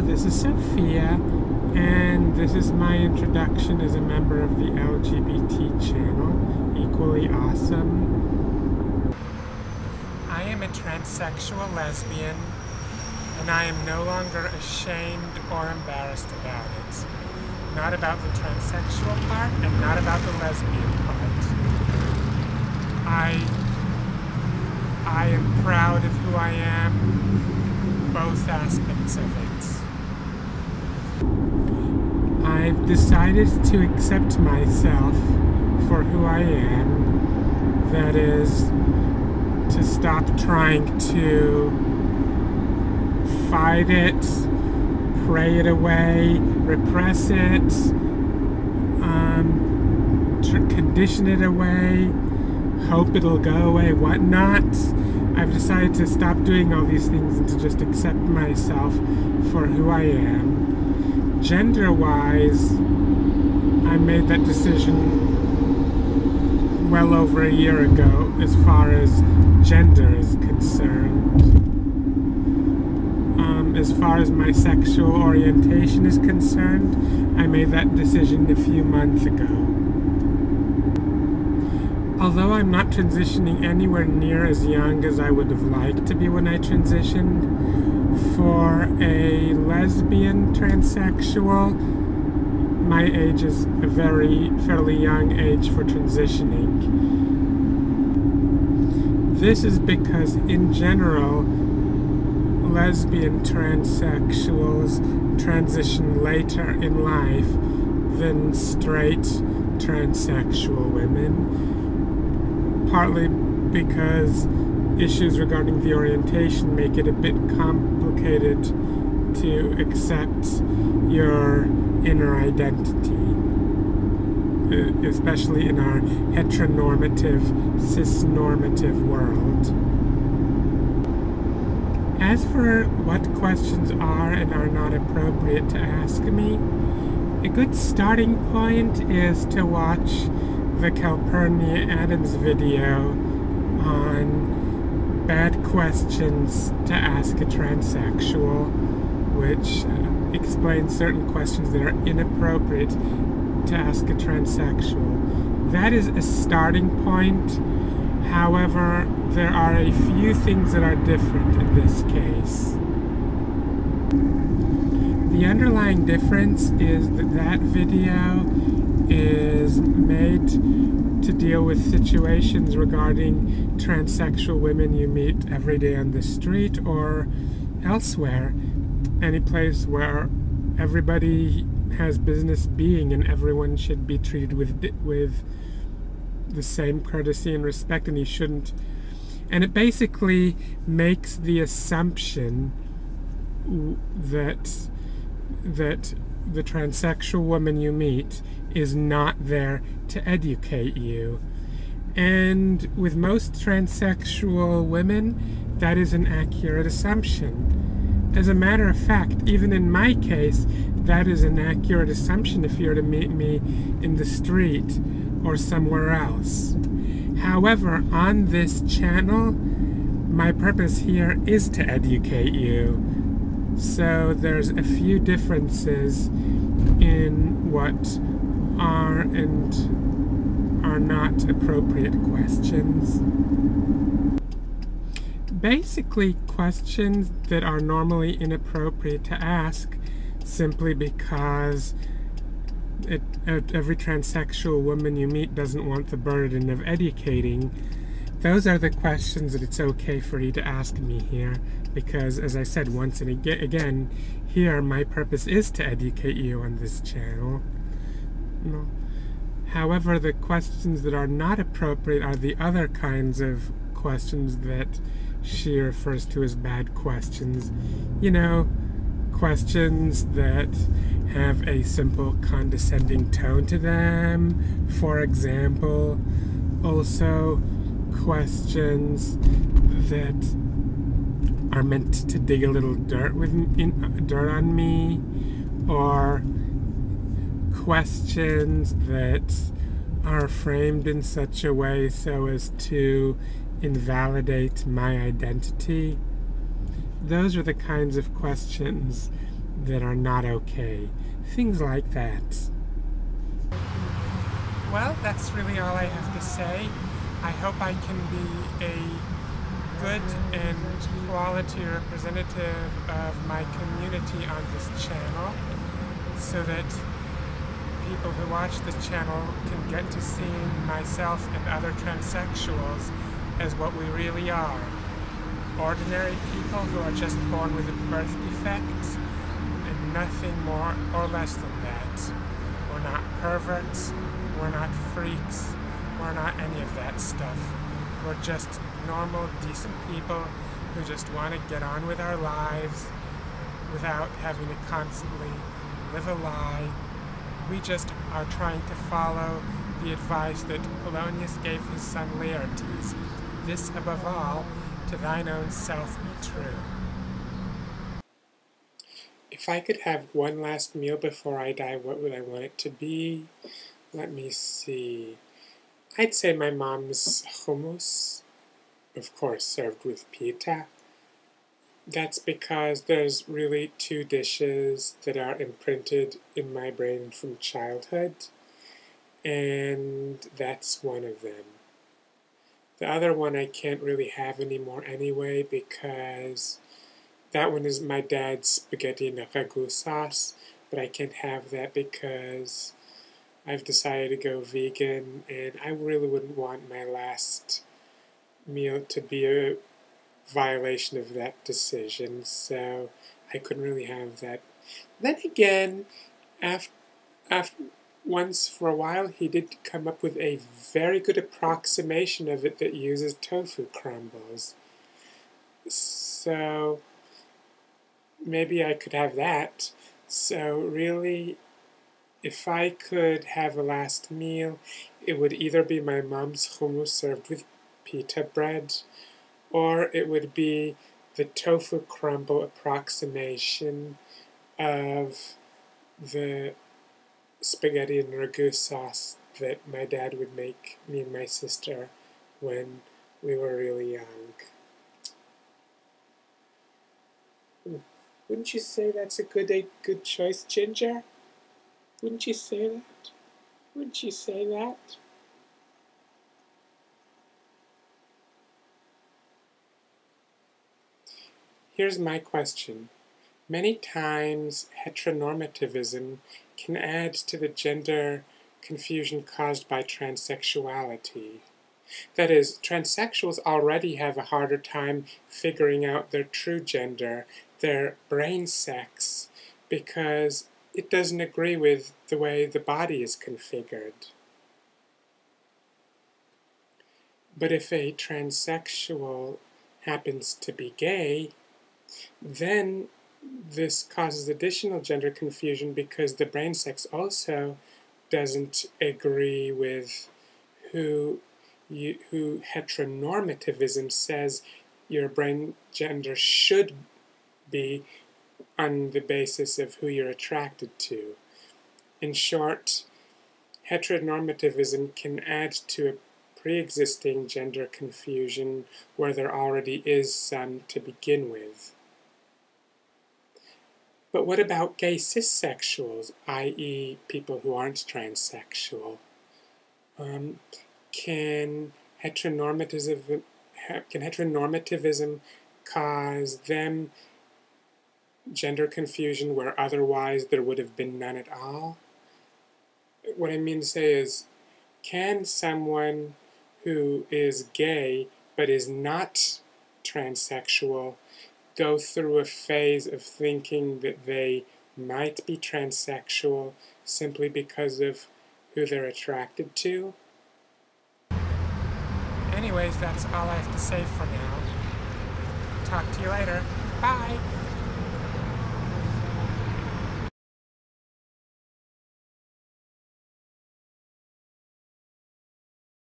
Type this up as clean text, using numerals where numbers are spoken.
this is Sophia, and this is my introduction as a member of the LGBT channel, Equally Awesome. I am a transsexual lesbian, and I am no longer ashamed or embarrassed about it. Not about the transsexual part, and not about the lesbian part. I am proud of who I am, both aspects of it. I've decided to accept myself for who I am. That is, to stop trying to fight it, pray it away, repress it, condition it away, hope it'll go away, whatnot. I've decided to stop doing all these things and to just accept myself for who I am. Gender-wise, I made that decision well over a year ago as far as gender is concerned. As far as my sexual orientation is concerned, I made that decision a few months ago. Although I'm not transitioning anywhere near as young as I would have liked to be when I transitioned, for a lesbian transsexual, my age is a fairly young age for transitioning. This is because, in general, lesbian transsexuals transition later in life than straight transsexual women, partly because issues regarding the orientation make it a bit complicated to accept your inner identity, especially in our heteronormative, cis-normative world. As for what questions are and are not appropriate to ask me, a good starting point is to watch the Calpernia Adams video on bad questions to ask a transsexual, which explains certain questions that are inappropriate to ask a transsexual. That is a starting point. However, there are a few things that are different in this case. The underlying difference is that video is made to deal with situations regarding transsexual women you meet every day on the street or elsewhere, any place where everybody has business being and everyone should be treated with the same courtesy and respect, and you shouldn't. And it basically makes the assumption that the transsexual woman you meet is not there to educate you. And with most transsexual women, that is an accurate assumption. As a matter of fact, even in my case, that is an accurate assumption if you were to meet me in the street or somewhere else. However, on this channel, my purpose here is to educate you. So there's a few differences in what are and are not appropriate questions. Basically, questions that are normally inappropriate to ask simply because every transsexual woman you meet doesn't want the burden of educating. Those are the questions that it's okay for you to ask me here, because, as I said once and again, here my purpose is to educate you on this channel. No. However, the questions that are not appropriate are the other kinds of questions that she refers to as bad questions. You know, questions that have a simple condescending tone to them, for example. Also, questions that are meant to dig a little dirt on me, or questions that are framed in such a way so as to invalidate my identity. Those are the kinds of questions that are not okay. Things like that. Well, that's really all I have to say. I hope I can be a good and quality representative of my community on this channel, so that people who watch this channel can get to see myself and other transsexuals as what we really are. Ordinary people who are just born with a birth defect, and nothing more or less than that. We're not perverts, we're not freaks, we're not any of that stuff. We're just normal, decent people who just want to get on with our lives without having to constantly live a lie. We just are trying to follow the advice that Polonius gave his son Laertes. This, above all, to thine own self be true. If I could have one last meal before I die, what would I want it to be? Let me see. I'd say my mom's hummus, of course served with pita. That's because there's really two dishes that are imprinted in my brain from childhood, and that's one of them. The other one I can't really have anymore anyway, because that one is my dad's spaghetti and ragu sauce, but I can't have that because I've decided to go vegan, and I really wouldn't want my last meal to be a violation of that decision, so I couldn't really have that. Then again, after once for a while, he did come up with a very good approximation of it that uses tofu crumbles. So maybe I could have that. So really, if I could have a last meal, it would either be my mom's hummus served with pita bread, or it would be the tofu crumble approximation of the spaghetti and ragu sauce that my dad would make me and my sister when we were really young. Wouldn't you say that's a good choice, Ginger? Wouldn't you say that? Wouldn't you say that? Here's my question. Many times, heteronormativism can add to the gender confusion caused by transsexuality. That is, transsexuals already have a harder time figuring out their true gender, their brain sex, because it doesn't agree with the way the body is configured. But if a transsexual happens to be gay, then this causes additional gender confusion because the brain sex also doesn't agree with who heteronormativism says your brain gender should be on the basis of who you're attracted to. In short, heteronormativism can add to a pre-existing gender confusion where there already is some to begin with. But what about gay cissexuals, i.e. people who aren't transsexual? Can heteronormativism cause them gender confusion where otherwise there would have been none at all? What I mean to say is, can someone who is gay but is not transsexual go through a phase of thinking that they might be transsexual simply because of who they're attracted to? Anyways, that's all I have to say for now. Talk to you later. Bye!